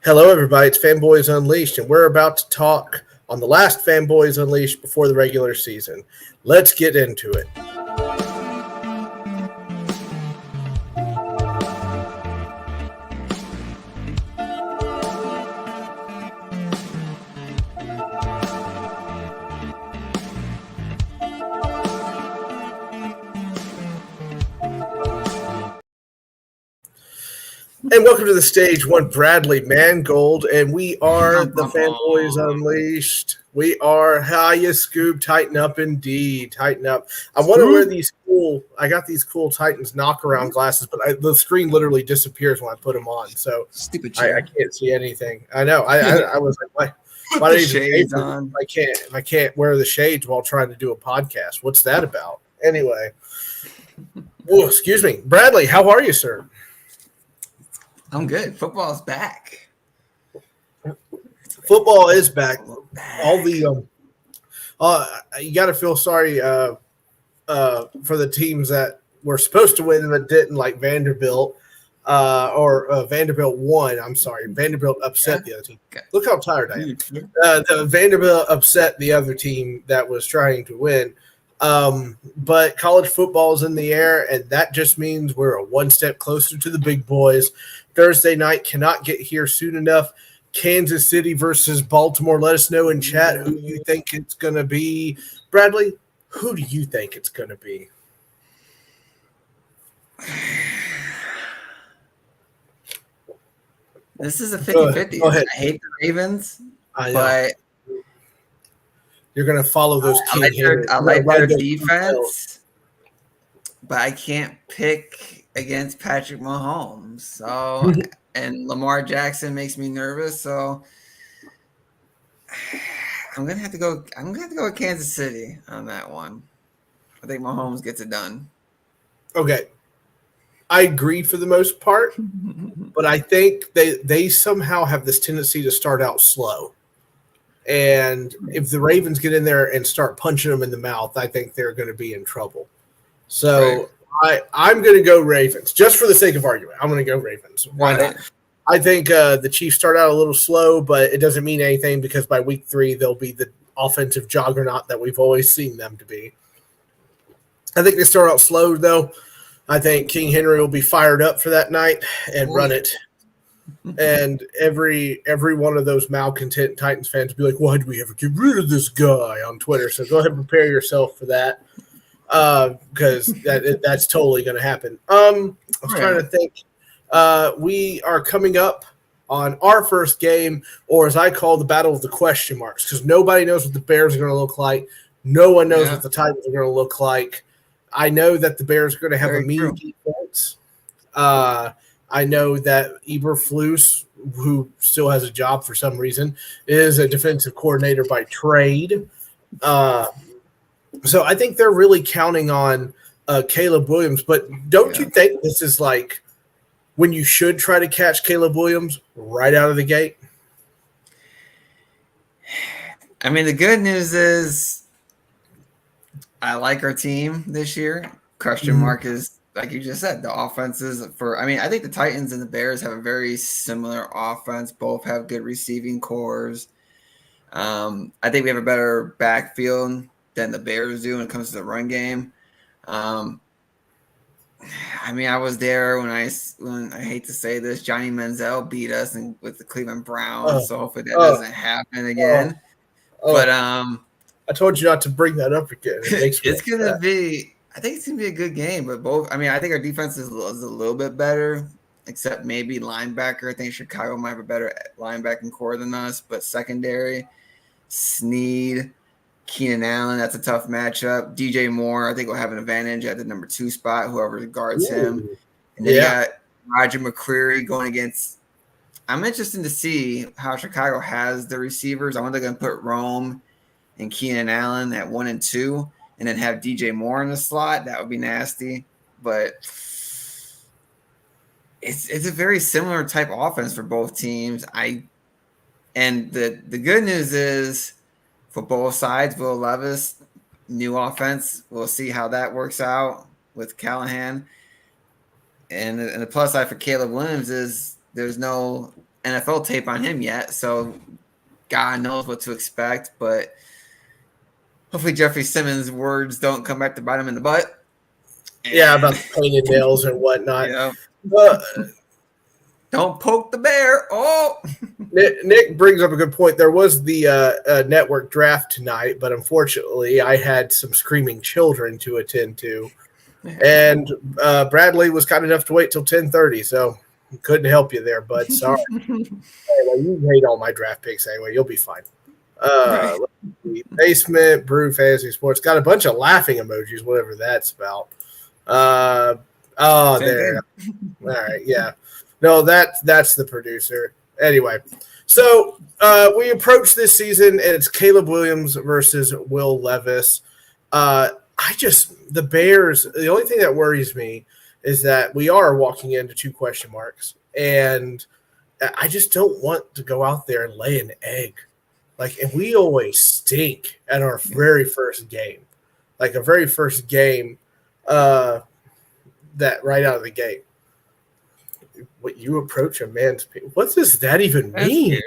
Hello, everybody. It's Fanboys Unleashed, and we're about to talk on the last Fanboys Unleashed before the regular season. Let's get into it. And welcome to the stage one, Bradley Mangold, and we are the Fanboys Unleashed. We are you Scoob, tighten up indeed, tighten up. I want to wear these I got these cool Titans knockaround glasses, but the screen literally disappears when I put them on, so Stupid I can't see anything. I know. I was like, why the shades on? I can't wear the shades while trying to do a podcast. What's that about? Anyway, excuse me, Bradley. How are you, sir? I'm good. Football's back. Football is back. All the you got to feel sorry for the teams that were supposed to win but didn't, like Vanderbilt. Vanderbilt won. I'm sorry, Vanderbilt upset the other team. Look how tired I am. The Vanderbilt upset the other team that was trying to win. But college football is in the air, and that just means we're one step closer to the big boys. Thursday night cannot get here soon enough. Kansas City versus Baltimore. Let us know in chat who you think it's going to be. Bradley, who do you think it's going to be? This is a 50-50. I hate the Ravens, but you're going to follow those I like their defense, but I can't pick against Patrick Mahomes. So, and Lamar Jackson makes me nervous. So, I'm gonna have to go. I'm gonna have to go with Kansas City on that one. I think Mahomes gets it done. Okay, I agree for the most part, but I think they somehow have this tendency to start out slow. And if the Ravens get in there and start punching them in the mouth, I think they're going to be in trouble. So I'm going to go Ravens just for the sake of argument. I'm going to go Ravens. Why not? I think the Chiefs start out a little slow, but it doesn't mean anything because by week 3 they'll be the offensive juggernaut that we've always seen them to be. I think they start out slow though. I think King Henry will be fired up for that night and run it. And every one of those malcontent Titans fans will be like, why do we ever get rid of this guy on Twitter? So go ahead and prepare yourself for that because that's totally going to happen. I was trying to think. We are coming up on our first game, or as I call the battle of the question marks, because nobody knows what the Bears are going to look like. No one knows what the Titans are going to look like. I know that the Bears are going to have a mean defense. I know that Eberflus, who still has a job for some reason, is a defensive coordinator by trade. So I think they're really counting on Caleb Williams. But don't you think this is like when you should try to catch Caleb Williams right out of the gate? I mean, the good news is I like our team this year. Question mark is, like you just said, the offenses I think the Titans and the Bears have a very similar offense. Both have good receiving cores. I think we have a better backfield than the Bears do when it comes to the run game. I was there when I hate to say this, Johnny Manziel beat us with the Cleveland Browns. So hopefully that doesn't happen again. But I told you not to bring that up again. It's gonna be. I think it's going to be a good game, but I think our defense is a little bit better, except maybe linebacker. I think Chicago might have a better linebacking core than us, but secondary, Snead, Keenan Allen, that's a tough matchup. DJ Moore, I think will have an advantage at the number 2 spot, whoever guards him. And then you got Roger McCreary going against – I'm interested to see how Chicago has the receivers. I wonder if they're going to put Rome and Keenan Allen at 1 and 2. And then have DJ Moore in the slot. That would be nasty. But it's a very similar type of offense for both teams. And the good news is for both sides, Will Levis, new offense. We'll see how that works out with Callahan. And the plus side for Caleb Williams is there's no NFL tape on him yet, so God knows what to expect. But hopefully Jeffrey Simmons' words don't come back to bite him in the butt. Yeah, about the painted nails and whatnot. Yeah. Don't poke the bear. Oh, Nick brings up a good point. There was the network draft tonight, but unfortunately, I had some screaming children to attend to, and Bradley was kind enough to wait till 10:30, so couldn't help you there, bud. Sorry. Anyway, you hate all my draft picks anyway. You'll be fine. Right. Let's see. Basement Brew Fantasy Sports got a bunch of laughing emojis, whatever that's about. Same There. thing. All right, yeah. No, that's the producer. Anyway, so we approach this season, and it's Caleb Williams versus Will Levis. The Bears, the only thing that worries me is that we are walking into 2 question marks, and I just don't want to go out there and lay an egg. And we always stink at our very first game. Like a very first game that right out of the gate. What you approach a man's – what does that even mean?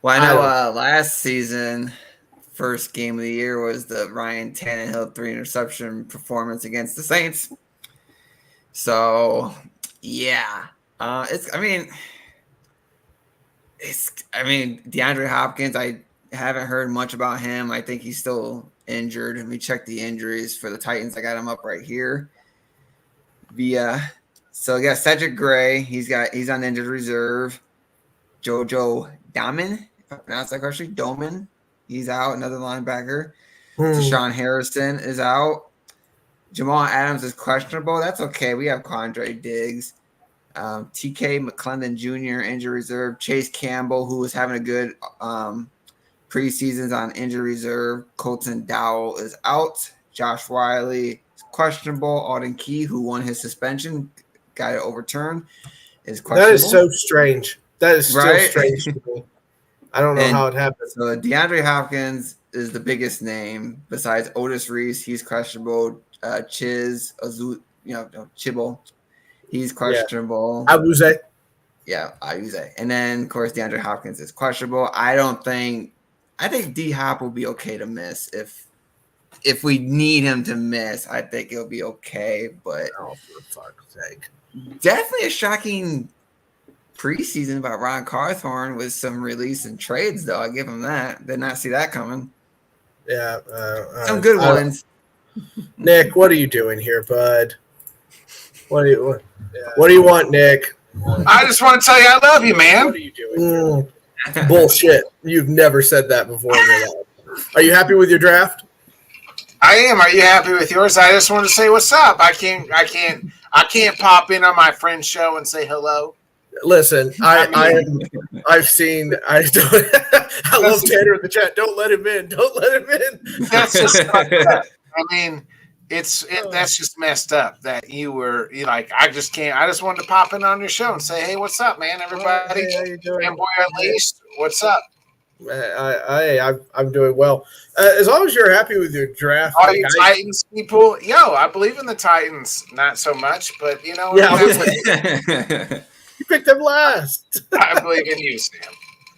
Well, I know last season, first game of the year was the Ryan Tannehill 3-interception performance against the Saints. So, yeah. DeAndre Hopkins, I haven't heard much about him. I think he's still injured. Let me check the injuries for the Titans. I got him up right here. So we got Cedric Gray. He's on injured reserve. Jojo Daman, if I pronounce that correctly, Doman. He's out. Another linebacker. Deshaun Harrison is out. Jamal Adams is questionable. That's okay. We have Quandre Diggs. TK McClendon Jr. injured reserve. Chase Campbell, who was having a good preseasons on injured reserve. Colton Dowell is out. Josh Wiley is questionable. Alden Key, who won his suspension, got it overturned, is questionable. That is so strange. That is still strange to me. I don't know how it happened. So DeAndre Hopkins is the biggest name besides Otis Reese. He's questionable. Chibble. He's questionable. Abuze. Yeah, Abuze. And then, of course, DeAndre Hopkins is questionable. I think D-Hop will be okay to miss. If we need him to miss, I think it'll be okay. But for fuck's sake. Definitely a shocking preseason by Ron Carthorne with some release and trades, though. I give him that. Did not see that coming. Yeah. Some good ones. Nick, what are you doing here, bud? What do you want, Nick? I just want to tell you I love you, man. What are you doing? Bullshit. You've never said that before in your life. Are you happy with your draft? I am. Are you happy with yours? I just want to say what's up. I can't pop in on my friend's show and say hello. Listen, I've seen. I love Tanner in the chat. Don't let him in. Don't let him in. That's just I mean, that's just messed up that you like. I just can't. I just wanted to pop in on your show and say, hey, what's up, man? Everybody, Fanboys Unleashed, what's up? I'm doing well. As long as you're happy with your draft. All you Titans people, I believe in the Titans. Not so much, but you picked them last. I believe in you, Sam.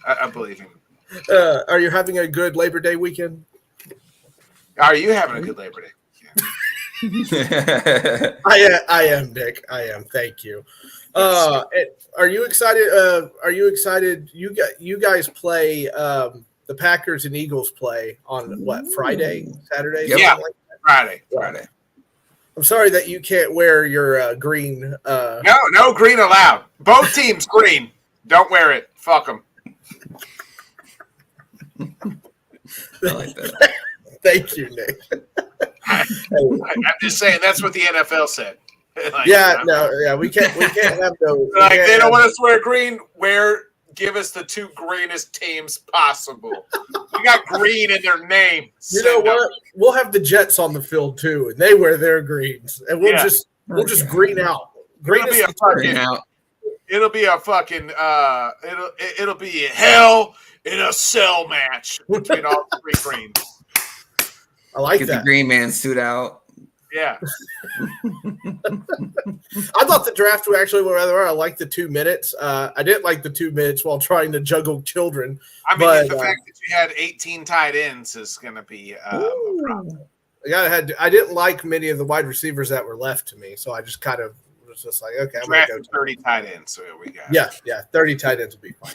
I believe in you. Are you having a good Labor Day weekend? Are you having a good Labor Day? I am, Nick. I am. Thank you. Are you excited? You guys play the Packers and Eagles play on what, Friday, Saturday? Yeah, like Friday. I'm sorry that you can't wear your green. No green allowed. Both teams green. Don't wear it. Fuck them. I like that. Thank you, Nick. I'm just saying that's what the NFL said. We can't have those. They don't want us to wear green. Give us the 2 greenest teams possible. We got green in their name. You know what? We'll have the Jets on the field too, and they wear their greens, and we'll just green out. It'll be a fucking it'll be a hell in a cell match between all 3 greens. I like Get that. the green man suit out. Yeah. I thought the draft would actually went rather well. I liked the 2 minutes. I didn't like the 2 minutes while trying to juggle children. I mean, but, the fact that you had 18 tight ends is going to be a problem. I didn't like many of the wide receivers that were left to me, so I just kind of was just like, okay, I'm going to go 30 tight ends. So here we go. Yeah, 30 tight ends would be fine.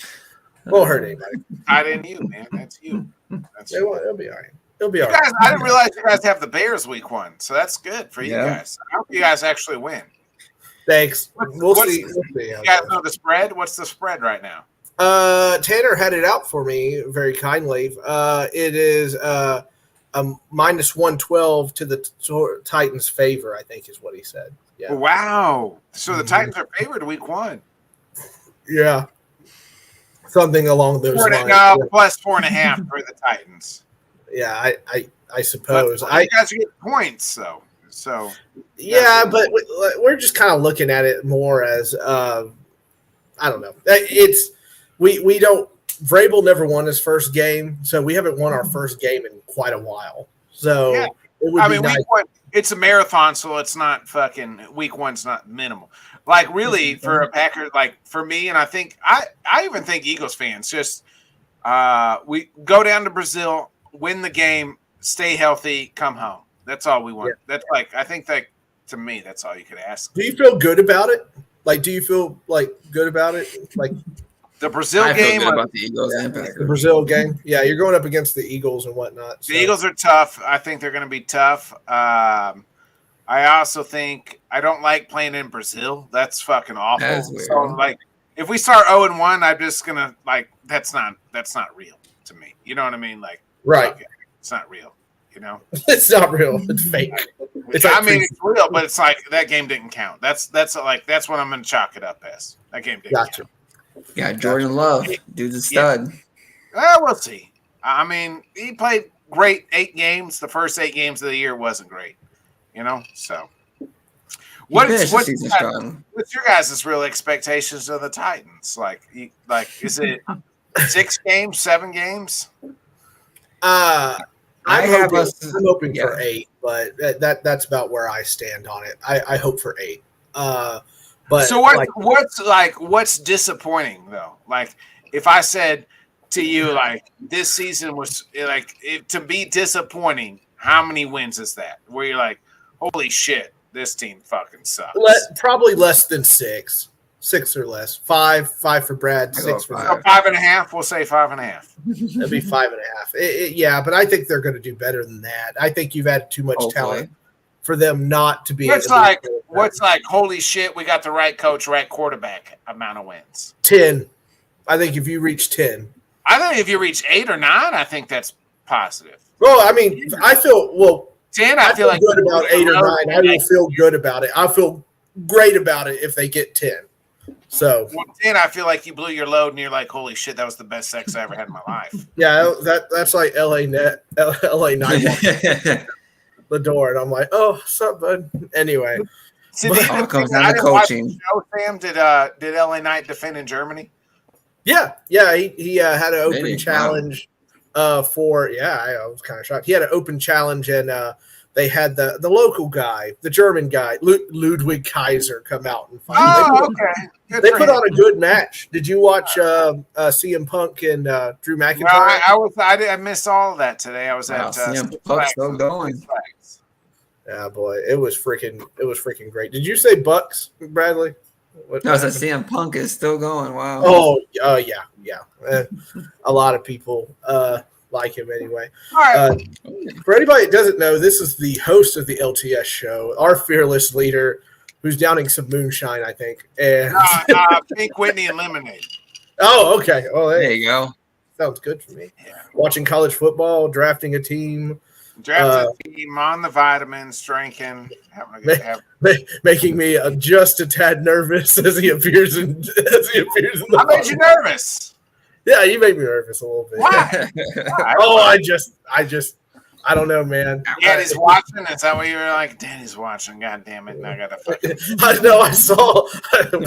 Won't hurt anybody. Tight end you, man. That's you. It'll be all right. It'll be all right. Guys, I didn't realize you guys have the Bears week 1, so that's good for you guys. I hope you guys actually win. Thanks. We'll see. You guys know the spread? What's the spread right now? Tanner had it out for me very kindly. It is a minus 112 to the Titans' favor, I think is what he said. Yeah. Wow. So the Titans are favored week 1. Yeah. Something along those lines. No, plus 4.5 for the Titans. Yeah, I suppose. But you guys get points, though. So yeah, but we're just kind of looking at it more as I don't know. It's we don't. Vrabel never won his first game, so we haven't won our first game in quite a while. So yeah. it would be nice. Week 1, it's a marathon, so it's not fucking week 1's not minimal. Like really for a Packer, like for me, and I think I even think Eagles fans just we go down to Brazil, win the game, stay healthy, come home. That's all we want. Yeah. That's like I think that to me, that's all you could ask. Do you feel good about it? Like, do you feel like good about it? Like the Brazil game, feel good about the Eagles and Packers. The Brazil game, yeah, you're going up against the Eagles and whatnot. So. The Eagles are tough. I think they're going to be tough. I also think I don't like playing in Brazil. That's fucking awful. That's weird. So, like, if we start 0-1, I'm just gonna like that's not real to me. You know what I mean? Like, right? It's not real. You know, it's not real. It's fake. It's it's real, but it's like that game didn't count. That's what I'm gonna chalk it up as. That game didn't count. Yeah, Jordan Love, dude's a stud. Well, we'll see. I mean, he played great 8 games. The first 8 games of the year wasn't great. You know, so what's your guys' real expectations of the Titans? Like is it 6 games, 7 games? I'm hoping for 8, but that's about where I stand on it. I hope for 8. But so what's disappointing though? Like if I said to you like this season was like to be disappointing, how many wins is that? Where you're like, holy shit, this team fucking sucks. Probably less than 6. 6 or less. 5 for Brad. 6 for 5. 5.5. We'll say 5.5. That'd be 5.5. Yeah, but I think they're going to do better than that. I think you've had too much talent for them not to be. What's like? Holy shit! We got the right coach, right quarterback. Amount of wins. 10. I think if you reach 10. I think if you reach 8 or 9, I think that's positive. Well, I mean, I feel 10. I feel like good about 8 or 9. I will feel good about it. I feel great about it if they get 10. So 10, I feel like you blew your load and you're like, holy shit, that was the best sex I ever had in my life. Yeah, that's like LA Night the door, and I'm like, oh, what's up, bud? Anyway. See, it comes down to coaching. Show, Sam, did LA Knight defend in Germany? Yeah, he had an open challenge I was kind of shocked. He had an open challenge, and they had the local guy, the German guy, Ludwig Kaiser, come out and fight. Okay. They put on a good match. Did you watch CM Punk and Drew McIntyre? No, I missed all of that today. I was at CM Punk's still going. Yeah, boy, it was freaking great. Did you say Bucks, Bradley? No, I said CM Punk is still going. Wow. Oh, yeah. A lot of people like him anyway. All right. For anybody that doesn't know, this is the host of the LTS show, our fearless leader, who's downing some moonshine, I think. And Pink Whitney and lemonade. Oh, okay. Oh, there you go. Sounds good for me. Yeah. Watching college football, drafting a team. Drafting a team, on the vitamins, drinking, making me just a tad nervous as he appears in the I made you nervous. Yeah, you made me nervous a little bit. Why? I don't know, man. Daddy's watching. Is that what you were like? Daddy's watching. God damn it! And I gotta fucking. I know. I saw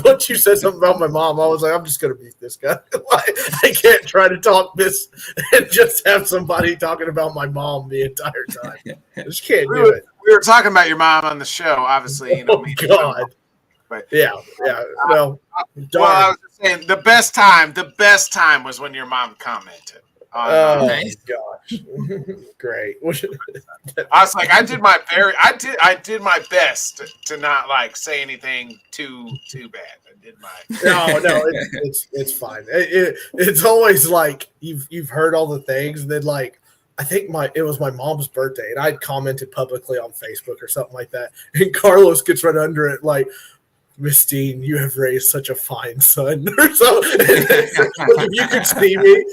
once you said something about my mom. I was like, I'm just gonna beat this guy. I can't try to talk this and just have somebody talking about my mom the entire time. I just can't do it. we were talking about your mom on the show. Obviously, Oh God. But yeah. Well, I was just saying the best time was when your mom commented. Oh Nice. gosh. Great. I was like, I did my best to not like say anything too bad. I did my no, it's fine. It's always like you've heard all the things, and then like I think it was my mom's birthday, and I'd commented publicly on Facebook or something like that, and Carlos gets right under it like, Miss Dean, you have raised such a fine son. Or so, like if you could see me,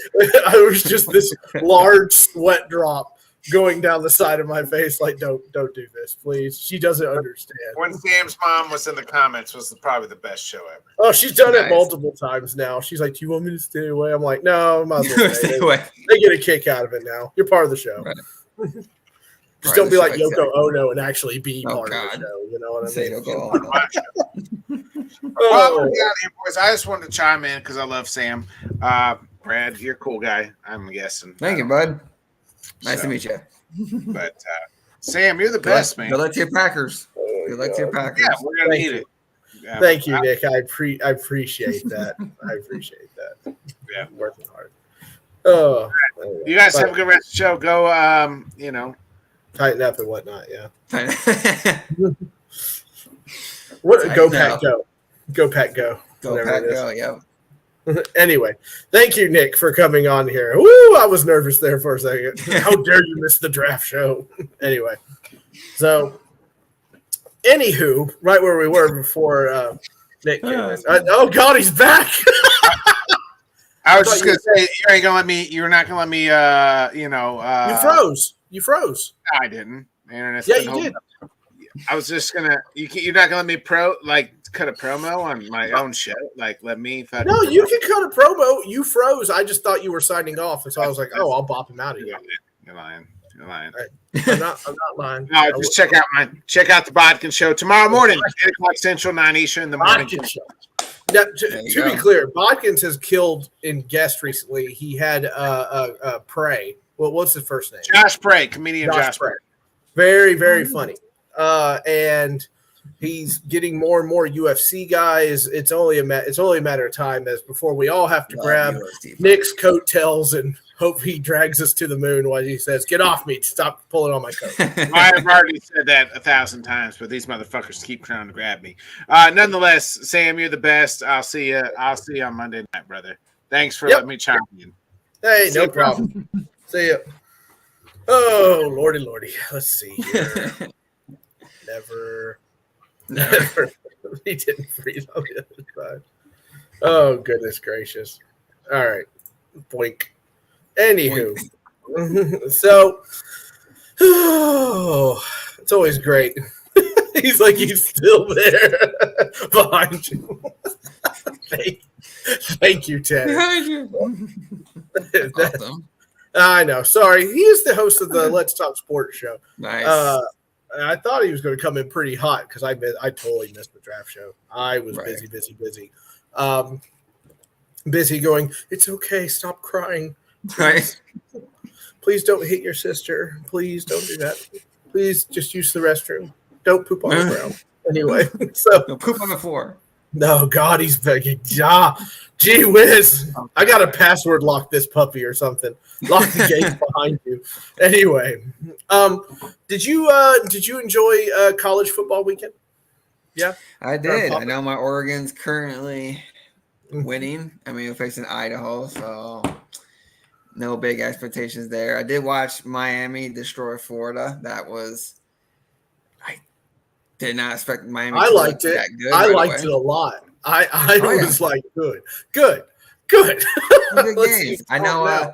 I was just this large sweat drop going down the side of my face. Like, don't do this, please. She doesn't understand. When Sam's mom was in the comments, was probably the best show ever. Oh, she's done it multiple times now. She's like, "Do you want me to stay away?" I'm like, "No, I might as well stay away." They get a kick out of it now. You're part of the show. Right. Just don't be like Yoko Ono and actually be part of the show. You know what I mean? Well, we're down here, boys. I just wanted to chime in because I love Sam. Brad, you're a cool guy, I'm guessing. Thank you, bud. Nice to meet you. But Sam, you're the best, man. Good luck to your Packers. Good luck to your Packers. Yeah, we're gonna need it. Thank you, Nick. I appreciate that. I appreciate that. Yeah, working hard. Oh, you guys have a good rest of the show. Go, tighten up and whatnot. Yeah. Go Pack, go. Go Pack, go. Go Pack, go. Yeah. Anyway, thank you, Nick, for coming on here. Woo, I was nervous there for a second. How dare you miss the draft show? Anyway, so anywho, right where we were before Nick came in. Oh God, he's back. I was just gonna say you're not gonna let me. You froze. No, I didn't. The internet's you did. I was just gonna. You're not gonna let me cut a promo on my own show. Like, let me. No, you can cut a promo. You froze. I just thought you were signing off, and so I was like, "Oh, I'll bop him out again." You're lying. I'm not lying. No, just check out the Bodkin show tomorrow morning, 8:00 Central, 9 Eastern in the morning. Show. Now, to be clear, Bodkins has killed in guest recently. He had Prey. What's his first name? Josh Prey, comedian Josh Prey. Very, very funny. And he's getting more and more UFC guys. It's only a matter of time as before we all have to grab Nick's coattails and hope he drags us to the moon while he says, "Get off me! Stop pulling on my coat." I've already said that 1,000 times, but these motherfuckers keep trying to grab me. Nonetheless, Sam, you're the best. I'll see you on Monday night, brother. Thanks for letting me chime in. Hey, no problem. See ya. Oh, lordy. Let's see here. Never. He didn't freeze on the other side. Oh, goodness gracious. All right. Boink. Anywho. So, it's always great. He's like, he's still there behind you. Thank you, Ted. Behind you. Awesome. I know. Sorry. He is the host of the Let's Talk Sports show. Nice. I thought he was going to come in pretty hot because I totally missed the draft show. I was busy. Busy going, "It's okay. Stop crying. Right. Please don't hit your sister. Please don't do that. Please just use the restroom. Don't poop on the ground." Anyway, so don't poop on the floor. No, God, he's begging. Gee whiz. I got to password lock this puppy or something. Lock the gates behind you. Anyway, did you enjoy college football weekend? Yeah, I did. I know my Oregon's currently winning. I mean, we're facing Idaho, so no big expectations there. I did watch Miami destroy Florida. I did not expect Miami. I liked it. I liked it a lot. I was like, good. Good games. I know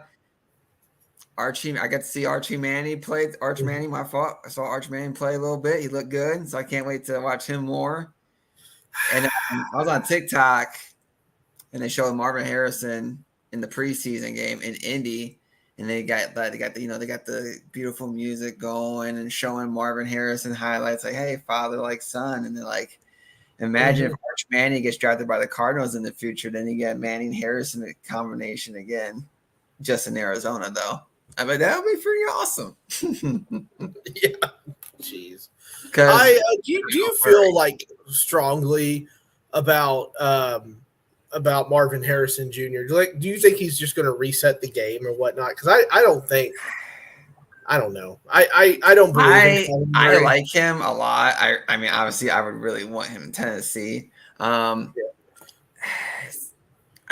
Archie. I got to see Archie Manning play. Archie Manning, my fault. I saw Archie Manning play a little bit. He looked good, so I can't wait to watch him more. And I was on TikTok, and they showed Marvin Harrison in the preseason game in Indy, and they got the beautiful music going and showing Marvin Harrison highlights like, "Hey, father like son," and they're like, imagine if Arch Manning gets drafted by the Cardinals in the future, then you get Manning Harrison combination again, just in Arizona though. I mean, that would be pretty awesome. Yeah. Jeez. Because do you feel like strongly about Marvin Harrison Jr.? Do you think he's just going to reset the game or whatnot? Because I don't think. I don't know. I don't believe in Kyler Murray. I like him a lot. I mean, obviously, I would really want him in Tennessee. I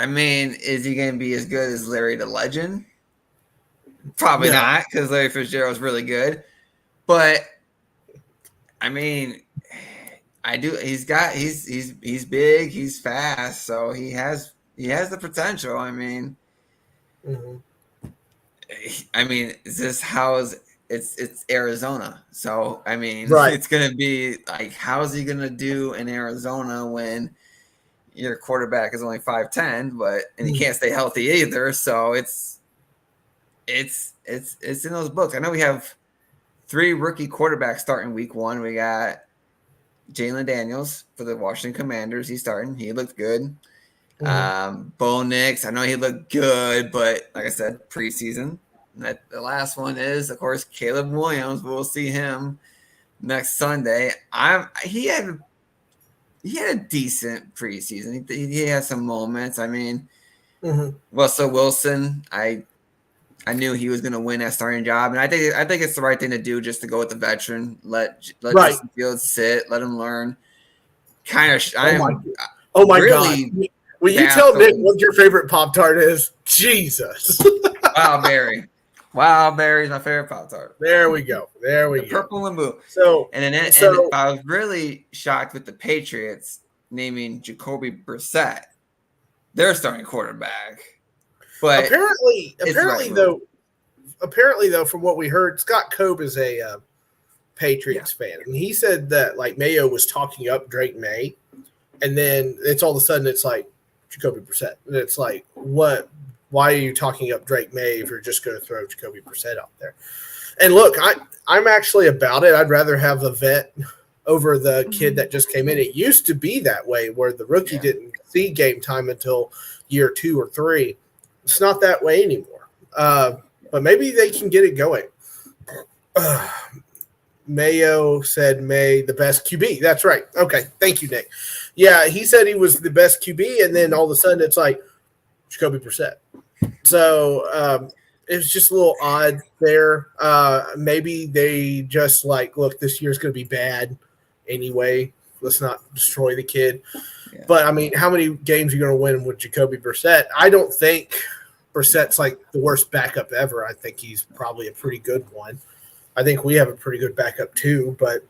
mean, is he going to be as good as Larry the Legend? Probably not, because Larry Fitzgerald's really good. But I mean, I do. He's big. He's fast. So he has the potential. I mean. Mm-hmm. I mean, it's Arizona. So, I mean, It's going to be like, how's he going to do in Arizona when your quarterback is only 5'10", and he can't stay healthy either. So it's in those books. I know we have 3 rookie quarterbacks starting week 1. We got Jalen Daniels for the Washington Commanders. He's starting. He looked good. Bo Nix, I know he looked good, but like I said, preseason. The last one is, of course, Caleb Williams. We'll see him next Sunday. He had a decent preseason. He had some moments. I mean, Russell Wilson, I knew he was going to win that starting job, and I think it's the right thing to do, just to go with the veteran. Let Justin Fields sit, let him learn. Oh my God. Will you tell Nick what your favorite Pop-Tart is? Jesus. Wild Berry is my favorite Pop-Tart. There we go. Purple and blue. And I was really shocked with the Patriots naming Jacoby Brissett their starting quarterback. But apparently though, from what we heard, Scott Cope is a Patriots fan, and he said that like Mayo was talking up Drake May, and then it's all of a sudden it's like Jacoby Brissett, and it's like, what? Why are you talking up Drake May if you're just going to throw Jacoby Brissett out there? And look, I'm actually about it. I'd rather have a vet over the kid that just came in. It used to be that way, where the rookie didn't see game time until year 2 or 3. It's not that way anymore. But maybe they can get it going. Mayo said May the best QB. That's right. Okay, thank you, Nick. Yeah, he said he was the best QB, and then all of a sudden it's like Jacoby Brissett. So it was just a little odd there. Maybe they just like, look, this year's going to be bad anyway. Let's not destroy the kid. Yeah. But, I mean, how many games are you going to win with Jacoby Brissett? I don't think Brissett's like the worst backup ever. I think he's probably a pretty good one. I think we have a pretty good backup too. But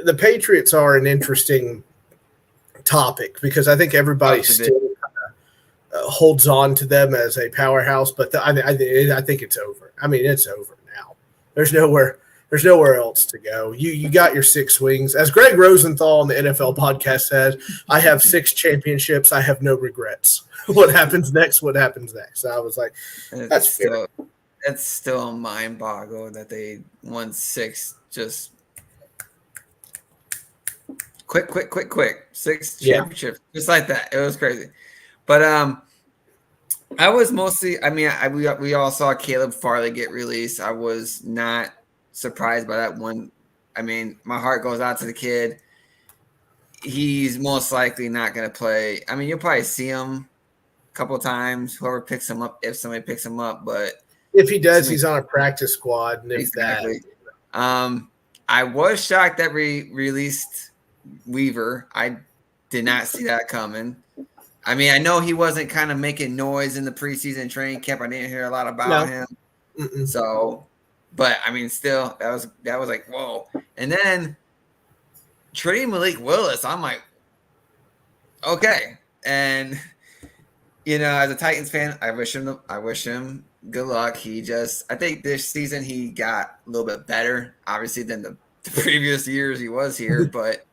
the Patriots are an interesting topic because I think everybody still holds on to them as a powerhouse. But I think it's over. I mean, it's over now. There's nowhere else to go. You got your 6 wings. As Greg Rosenthal on the NFL podcast said, I have 6 championships. I have no regrets. What happens next? So I was like, that's fair. It's still mind boggle that they won 6 just quick. 6 championships just like that. It was crazy. But I was mostly, I mean, we all saw Caleb Farley get released. I was not surprised by that one. I mean, my heart goes out to the kid. He's most likely not going to play. I mean, you'll probably see him a couple of times, whoever picks him up, if somebody picks him up. But if he does, he's on a practice squad. And exactly. I was shocked that we released Weaver. I did not see that coming. I mean, I know he wasn't kind of making noise in the preseason training camp. I didn't hear a lot about him. Mm-mm. So, but I mean, still, that was like, whoa. And then trading Malik Willis, I'm like, okay. And you know, as a Titans fan, I wish him good luck. I think this season he got a little bit better, obviously, than the previous years he was here, but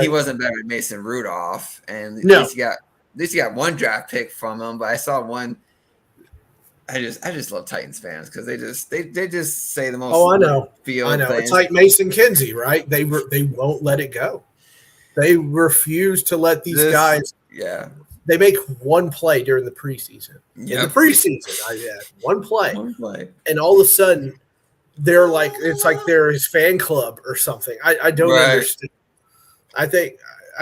he wasn't better than Mason Rudolph. And at least he got one draft pick from him. But I saw one. I just love Titans fans because they just say the most. Oh, I know. Things. It's like Mason Kinsey, right? They won't let it go. They refuse to let these guys. Yeah. They make one play during the preseason. Yep. In the preseason, one play. And all of a sudden, they're like it's like they're his fan club or something. I don't understand. I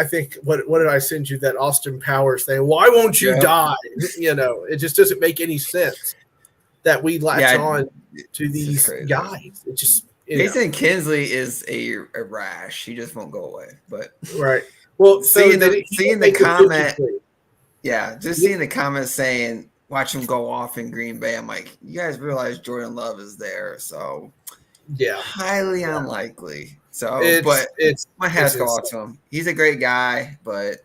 think what did I send you that Austin Powers thing? Why won't you die? It just doesn't make any sense that we latch on to these guys. It just Mason Kinsley is a rash. He just won't go away. But right. Well, seeing the comment, just seeing the comment saying watch him go off in Green Bay. I'm like, you guys realize Jordan Love is there, so highly unlikely. So, it's my hat's go off to him. He's a great guy, but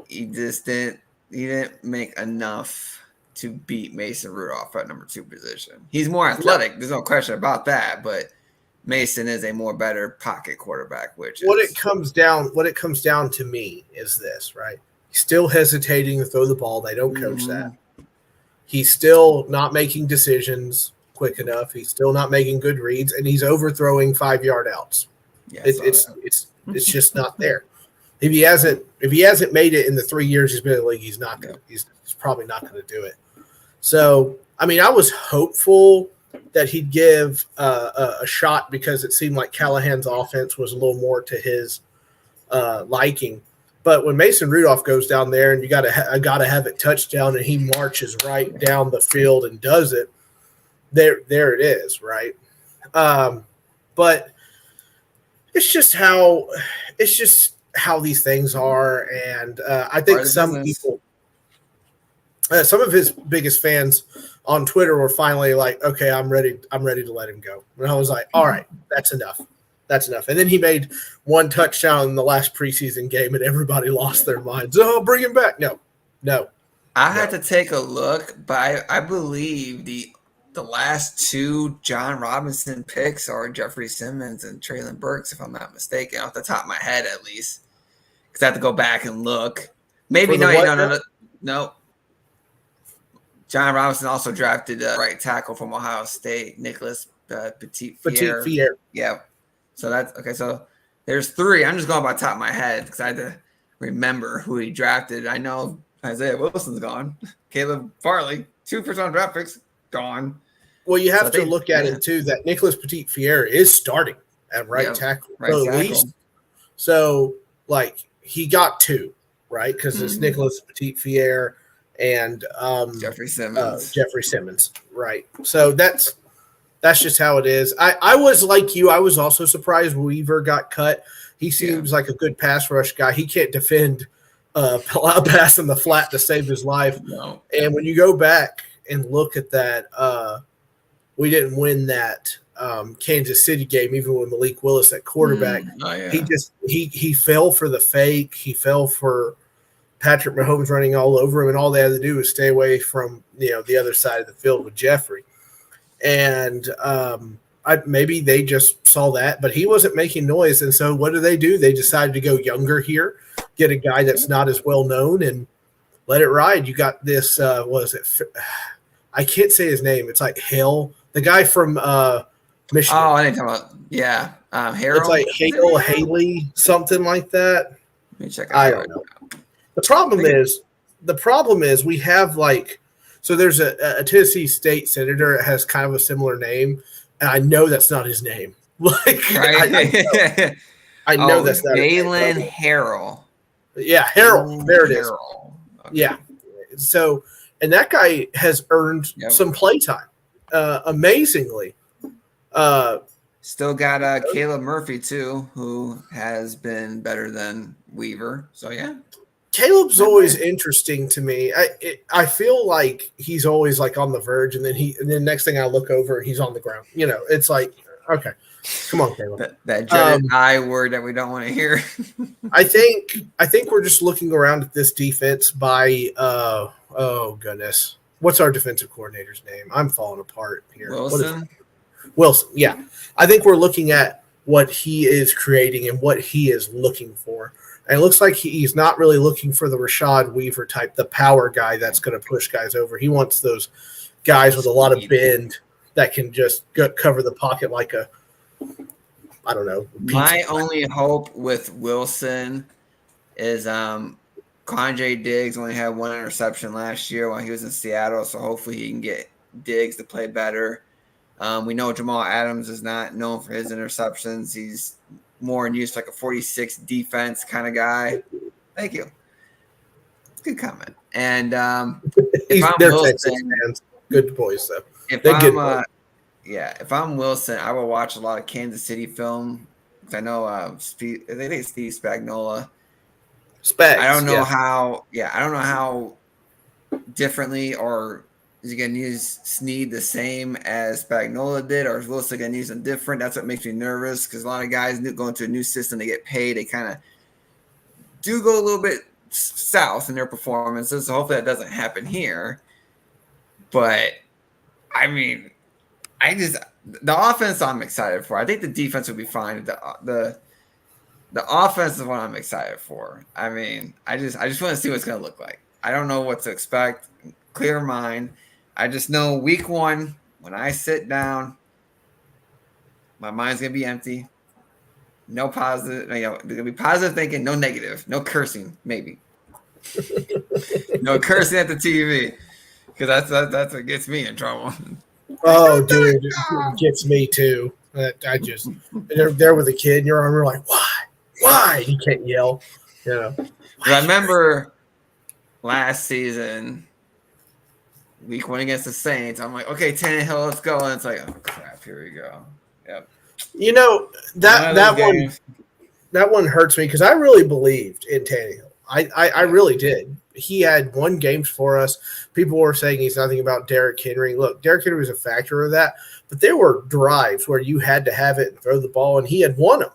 he didn't make enough to beat Mason Rudolph at number 2 position. He's more athletic. There's no question about that, but Mason is a more better pocket quarterback, what it comes down to me is this, right? He's still hesitating to throw the ball. They don't coach that. He's still not making decisions quick enough. He's still not making good reads, and he's overthrowing 5-yard outs. Yeah, it's just not there. If he hasn't made it in the 3 years he's been in the league, he's probably not going to do it. So, I mean, I was hopeful that he'd give a shot because it seemed like Callahan's offense was a little more to his liking. But when Mason Rudolph goes down there and you got to have it touchdown and he marches right down the field and does it, there it is, right? But it's just how these things are, and I think some people, some of his biggest fans on Twitter were finally like, "Okay, I'm ready to let him go." And I was like, "All right, that's enough. That's enough." And then he made one touchdown in the last preseason game, and everybody lost their minds. Oh, bring him back! No. I had to take a look, but I believe the last 2 John Robinson picks are Jeffrey Simmons and Treylon Burks, if I'm not mistaken, off the top of my head at least. Because I have to go back and look. Maybe no. John Robinson also drafted right tackle from Ohio State, Nicholas Petit-Fier. Yeah. So that's okay. So there's 3. I'm just going by the top of my head because I had to remember who he drafted. I know Isaiah Wilson's gone. Caleb Farley, 2 first-round draft picks, gone. Well, you have to look at it too that Nicholas Petit-Fier is starting at right tackle. Right tackle. Least. So, like, he got 2, right? Because it's Nicholas Petit-Fier and Jeffrey Simmons. Right. So that's just how it is. I was like you. I was also surprised Weaver got cut. He seems like a good pass rush guy. He can't defend pass in the flat to save his life. No. And when you go back and look at that, we didn't win that Kansas City game, even with Malik Willis at quarterback. He fell for the fake. He fell for Patrick Mahomes running all over him, and all they had to do was stay away from the other side of the field with Jeffrey. And maybe they just saw that, but he wasn't making noise. And so what do? They decided to go younger here, get a guy that's not as well known, and let it ride. You got this. I can't say his name. It's like Hale, the guy from Michigan. Oh, I didn't talk about Harold. It's like Hale, Haley, something like that. Let me check. I don't know. The problem is we have so there's a Tennessee State senator that has kind of a similar name, and I know that's not his name. I know that's not Jalen Harrell. Yeah, Harrell. There it is. Okay. Yeah. So, and that guy has earned some playtime, amazingly. Still got Caleb Murphy too, who has been better than Weaver. So yeah, Caleb's always interesting to me. I feel like he's always like on the verge, and then next thing I look over, he's on the ground. It's like, okay, come on, Caleb. That dreaded I word that we don't want to hear. I think we're just looking around at this defense by oh goodness, what's our defensive coordinator's name? I'm falling apart here. Wilson. Yeah, I think we're looking at what he is creating and what he is looking for. And it looks like he's not really looking for the Rashad Weaver type, the power guy that's going to push guys over. He wants those guys with a lot of bend that can just cover the pocket like a, I don't know. My only hope with Wilson is Quandre Diggs only had 1 interception last year while he was in Seattle, so hopefully he can get Diggs to play better. We know Jamal Adams is not known for his interceptions. He's more in use like a 46 defense kind of guy. Thank you. Good comment. And if I'm Wilson, fans. Good boys though. If I'm Wilson, I will watch a lot of Kansas City film. I know Steve Spagnuolo. Spags, I don't know how. Yeah, I don't know how differently, or is he going to use Snead the same as Spagnuolo did, or is Wilson going to use him different? That's what makes me nervous because a lot of guys go into a new system, they get paid, they kind of do go a little bit south in their performances. So hopefully that doesn't happen here. But I mean, the offense I'm excited for. I think the defense will be fine. The offense is what I'm excited for. I mean, I just want to see what it's going to look like. I don't know what to expect. Clear mind. I just know week 1, when I sit down, my mind's going to be empty. No positive, there's going to be positive thinking, no negative, no cursing, maybe. No cursing at the TV, because that's what gets me in trouble. Oh, dude, it gets me too. I just, they're there with a kid, and you're like, why? You can't yell. I remember last season, week 1 against the Saints, I'm like, okay, Tannehill, let's go. And it's like, oh crap, here we go. Yep. That one hurts me because I really believed in Tannehill. I really did. He had won games for us. People were saying he's nothing about Derrick Henry. Look, Derrick Henry was a factor of that, but there were drives where you had to have it and throw the ball, and he had won them.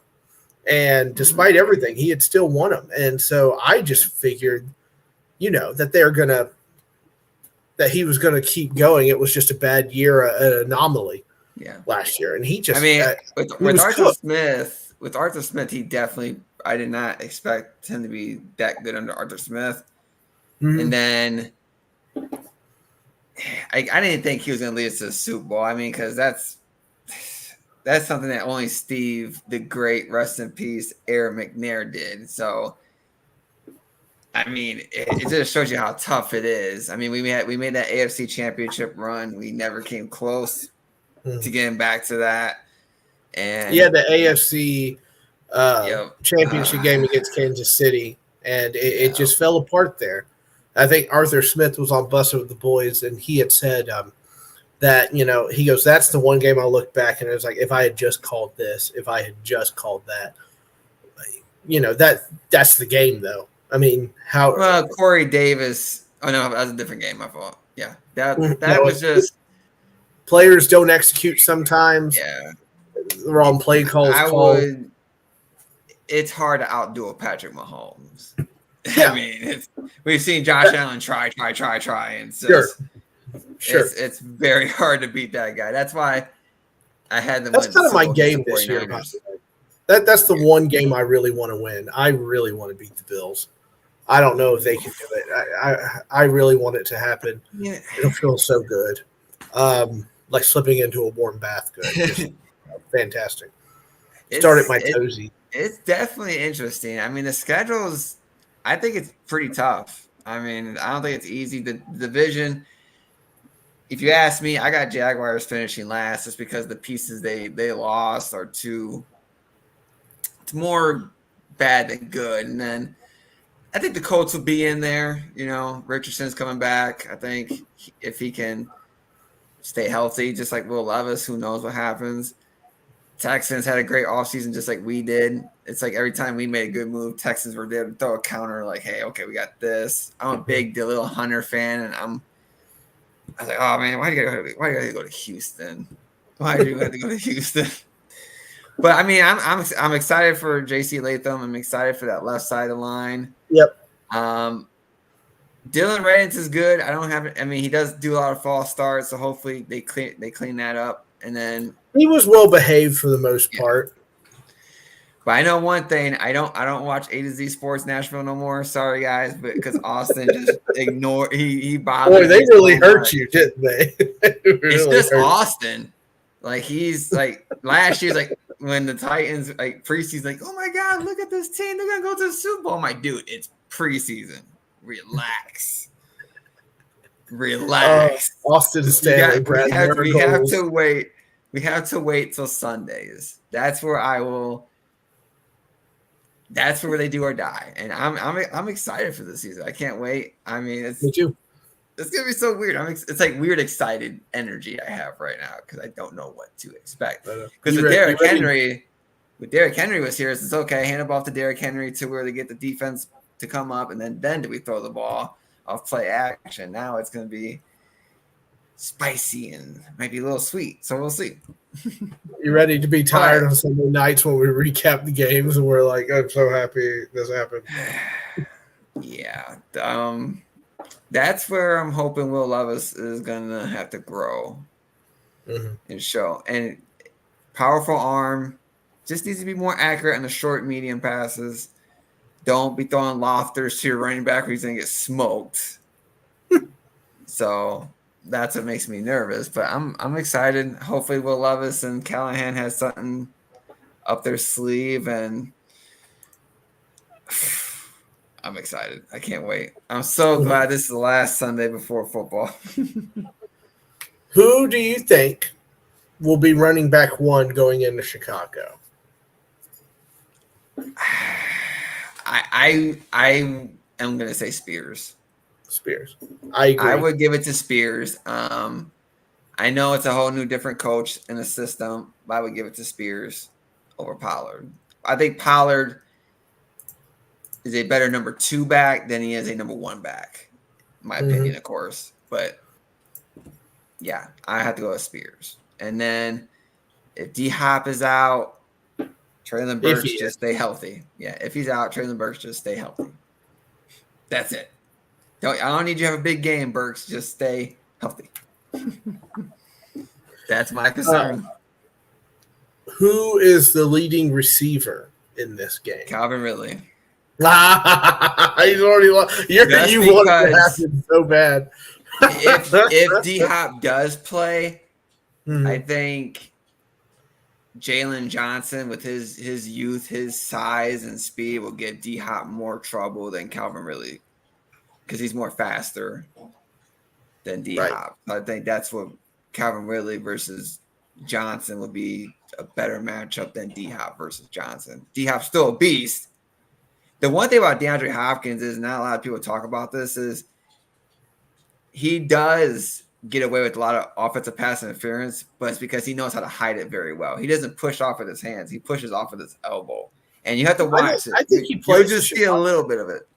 And despite everything, he had still won them. And so I just figured, that that he was going to keep going. It was just a bad year, an anomaly last year. And he just, with Arthur Smith, he definitely, I did not expect him to be that good under Arthur Smith. Mm-hmm. And then I didn't think he was going to lead us to the Super Bowl. I mean, because that's something that only Steve, the great, rest in peace, Aaron McNair did. So, I mean, it just shows you how tough it is. I mean, we made that AFC Championship run. We never came close to getting back to that. And the AFC championship game against Kansas City, and it just fell apart there. I think Arthur Smith was on Bussin' with the Boys, and he had said that, he goes, that's the one game I look back, and it was like, if I had just called this, if I had just called that, that's the game, though. I mean, how? Well, Corey Davis. Oh no, that was a different game. My fault. Yeah, that was just players don't execute sometimes. Yeah, the wrong play calls. It's hard to outdo a Patrick Mahomes. Yeah. I mean, we've seen Josh Allen try, and so sure. It's very hard to beat that guy. That's why I had them. That's kind of my game this year. That's the one game I really want to win. I really want to beat the Bills. I don't know if they can do it. I really want it to happen. Yeah. It'll feel so good. Like slipping into a warm bath. Good. Just, fantastic. Start at my toesy. It's definitely interesting. I mean, the schedule's, I think it's pretty tough. I mean, I don't think it's easy. The division, if you ask me, I got Jaguars finishing last just because the pieces they lost are too, it's more bad than good. And then I think the Colts will be in there. Richardson's coming back. I think if he can stay healthy, just like Will Levis, who knows what happens. Texans had a great offseason just like we did. It's like every time we made a good move, Texans were there to throw a counter like, hey, okay, we got this. I'm a big Dillon Hunter fan, and I was like, oh, man, why do you gotta go to Houston? Why do you have to go to Houston? But, I mean, I'm excited for J.C. Latham. I'm excited for that left side of the line. Yep. Dylan Radins is good. He does do a lot of false starts, so hopefully they clean that up. And then he was well behaved for the most part. But I know one thing: I don't watch A to Z Sports Nashville no more. Sorry, guys, but because Austin just ignored, he bothered. Boy, they really hurt you, didn't they? It's just Austin. Like he's like last year's like when the Titans like preseason, like, oh my God, look at this team, they're gonna go to the Super Bowl. I'm like, dude, it's preseason. Relax. Austin Stanley, we have to wait. We have to wait till Sundays. That's where I will. That's where they do or die, and I'm excited for this season. I can't wait. I mean, Me too. It's gonna be so weird. It's like weird, excited energy I have right now because I don't know what to expect. Because with Derrick Henry was here, it's okay. Hand it off to Derrick Henry to where they get the defense to come up, and then do we throw the ball off play action? Now it's gonna be spicy and might be a little sweet. So we'll see. You ready to be tired on Sunday nights when we recap the games and we're like, I'm so happy this happened. Yeah. That's where I'm hoping Will Levis is gonna have to grow and show. And powerful arm, just needs to be more accurate on the short, medium passes. Don't be throwing lofters to your running back where he's gonna get smoked. So that's what makes me nervous. But I'm excited. Hopefully Will Levis and Callahan has something up their sleeve, and I'm excited. I can't wait. I'm so glad this is the last Sunday before football. Who do you think will be running back one going into Chicago? I am going to say Spears. Spears. I agree. I would give it to Spears. I know it's a whole new different coach in the system, but I would give it to Spears over Pollard. I think Pollard is a better number 2 back than he is a number 1 back, in my opinion, of course. But yeah, I have to go with Spears. And then if D-Hop is out, Traylon Burks just stay healthy. Yeah, if he's out, Traylon Burks just stay healthy. That's it. I don't need you to have a big game, Burks. Just stay healthy. That's my concern. Who is the leading receiver in this game? Calvin Ridley. He's already lost. You want it to happen so bad. if D-Hop does play, I think Jalen Johnson, with his youth, his size and speed, will get D-Hop more trouble than Calvin Ridley because he's more faster than D-Hop. Right. I think that's what Calvin Ridley versus Johnson would be a better matchup than D-Hop versus Johnson. D-Hop's still a beast. The one thing about DeAndre Hopkins is not a lot of people talk about this is he does get away with a lot of offensive pass interference, but it's because he knows how to hide it very well. He doesn't push off with his hands. He pushes off with his elbow. And you have to watch it. I think he plays. You just see a little bit of it.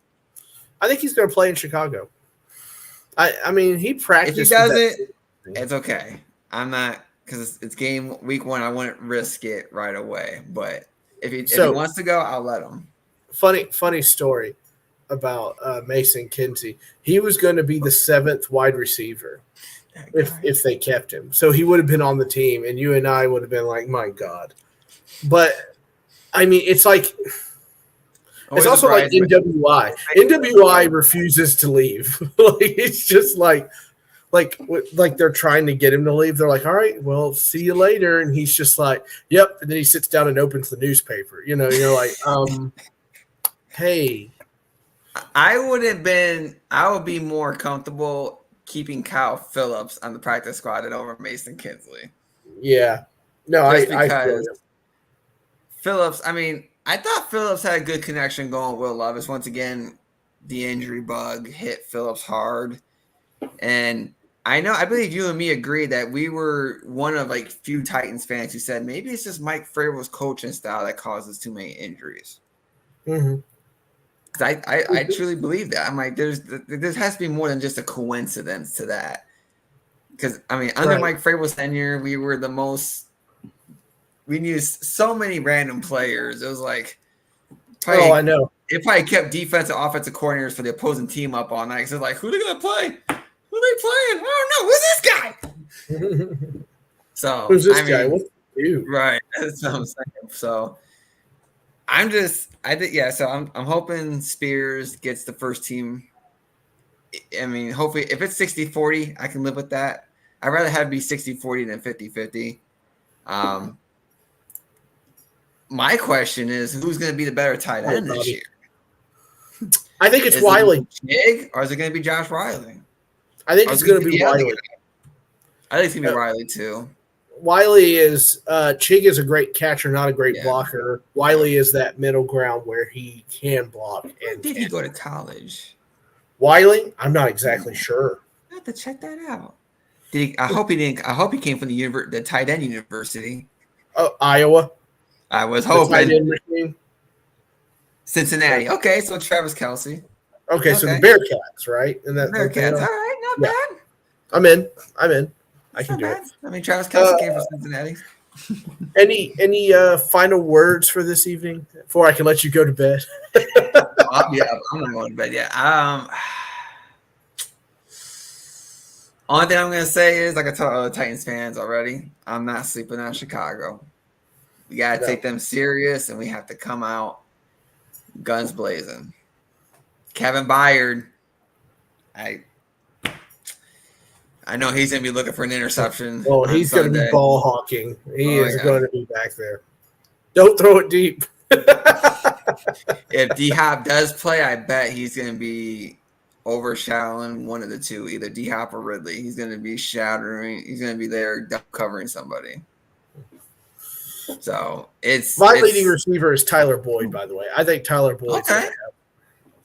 I think he's going to play in Chicago. I mean, he practiced. If he doesn't, it's okay. I'm not, because it's game week 1. I wouldn't risk it right away. But if he wants to go, I'll let him. Funny story about Mason Kinsey. He was going to be the 7th wide receiver if they kept him. So he would have been on the team, and you and I would have been like, my God. But, I mean, it's like – it's also like NWI. NWI refuses to leave. It's just like they're trying to get him to leave. They're like, all right, well, see you later. And he's just like, yep. And then he sits down and opens the newspaper. You know, you're like, hey. I would be more comfortable keeping Kyle Phillips on the practice squad than over Mason Kinsley. Yeah. No, I feel you. Phillips, I mean, I thought Phillips had a good connection going with Will Levis. Once again, the injury bug hit Phillips hard. And I believe you and me agreed that we were one of like few Titans fans who said maybe it's just Mike Vrabel's coaching style that causes too many injuries. Mm-hmm. Because I truly believe that. I'm like, there has to be more than just a coincidence to that. Because, I mean, under Mike Vrabel's tenure, we were the most – we used so many random players. It was like – I know. It probably kept defensive, offensive coordinators for the opposing team up all night. Because it's like, who are they going to play? Who are they playing? I don't know. Who's this guy? So who's this guy? What's he do? Right. That's what I'm saying. So So I'm hoping Spears gets the first team. I mean, hopefully, if it's 60-40, I can live with that. I'd rather have it be 60-40 than 50-50. My question is, who's going to be the better tight end this year? I think it's Wiley. Or is it going to be Josh Riley? I think it's going to be Wiley. I think it's going to be Riley too. Wiley is Chig is a great catcher, not a great Yeah. blocker. Wiley is that middle ground where he can block. Where And did he go to college? Wiley? I'm not exactly sure. I have to check that out. I hope he didn't. I hope he came from the tight end university. Oh, Iowa. I was The tight hoping end machine. Cincinnati. Okay, so Travis Kelce. Okay, so the Okay. Bearcats, right? And that Bearcats. All right, not Yeah. bad. I'm in. I That's can not do bad. it. I mean, Travis Kelce came from Cincinnati. Any final words for this evening before I can let you go to bed? I'm not going to bed yet. Only thing I'm going to say is, like I told other Titans fans already, I'm not sleeping on Chicago. We got to take them serious, and we have to come out guns blazing. Kevin Byard, I know he's going to be looking for an interception. Oh, he's going to be ball hawking. He is going to be back there. Don't throw it deep. If D-Hop does play, I bet he's going to be overshadowing one of the two, either D-Hop or Ridley. He's going to be shattering. He's going to be there covering somebody. So my leading receiver is Tyler Boyd, by the way. I think Tyler Boyd. Okay.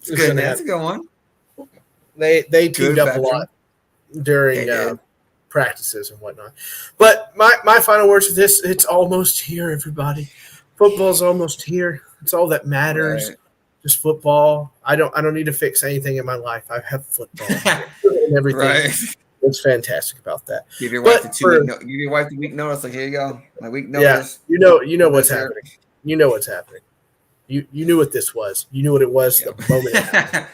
It's good. That's a good one. They teamed up a lot during practices and whatnot. But my final words of this, it's almost here, everybody. Football's almost here. It's all that matters. Right. Just football. I don't need to fix anything in my life. I have football and everything. Right. It's fantastic about that. Give your wife the week notice. Like, here you go. My week notice. Yeah, you know what's happening. You know what's happening. You knew what this was. You knew what it was the moment it happened.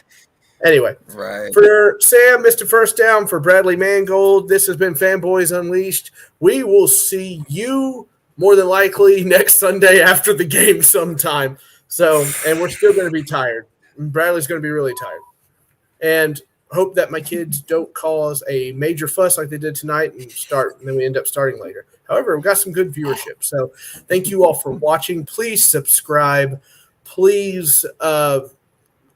Anyway, right. For Sam, Mr1st Down, for Bradley Mangold, this has been Fanboys Unleashed. We will see you more than likely next Sunday after the game sometime. So, and we're still going to be tired. Bradley's going to be really tired. And hope that my kids don't cause a major fuss like they did tonight and then we end up starting later. However, we've got some good viewership. So thank you all for watching. Please subscribe. Please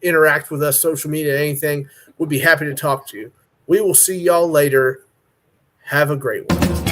interact with us, social media, anything. We'd be happy to talk to you. We will see y'all later. Have a great one.